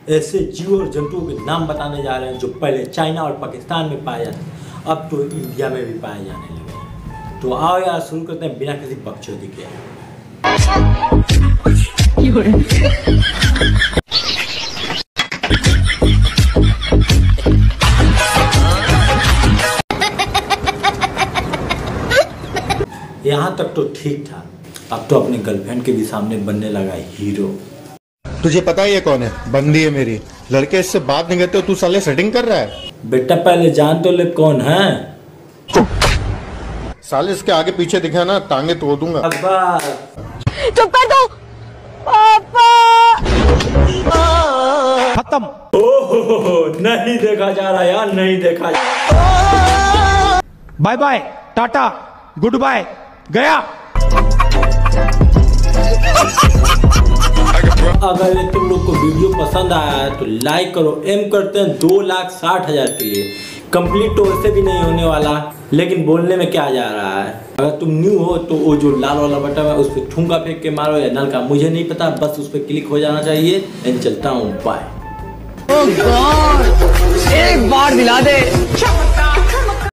ऐसे जीव और जंतुओं के नाम बताने जा रहे हैं जो पहले चाइना और पाकिस्तान में पाए जाते थे, अब तो इंडिया में भी पाए जाने लगे हैं। तो आओ यार शुरू करते हैं बिना किसी बकचोदी के। यहाँ तक तो ठीक था, अब तो अपने गर्लफ्रेंड के भी सामने बनने लगा हीरो। तुझे पता है ये कौन है? बंदी है मेरी। लड़के इससे बात नहीं करते, तू साले सेटिंग कर रहा है। बेटा पहले जान तो ले कौन है। साले इसके आगे पीछे दिखा ना, टांगे तोड़ दूंगा। अब्बा चुप कर दो पापा। खत्म। ओहो नहीं देखा जा रहा यार, नहीं देखा जा रहा। Bye bye tata goodbye गया। अगर ये तुम लोग को वीडियो पसंद आया है तो लाइक करो। एम करते हैं 2,60,000 के लिए। कंप्लीट तो वैसे भी नहीं होने वाला, लेकिन बोलने में क्या जा रहा है। अगर तुम न्यू हो तो वो जो लाल वाला बटन है उस पर ठुमका फेंक के मारो या नल का, मुझे नहीं पता, बस उस पर क्लिक हो जाना चाहिए। एंड चलता हूँ, बाय। एक बार दिला दे।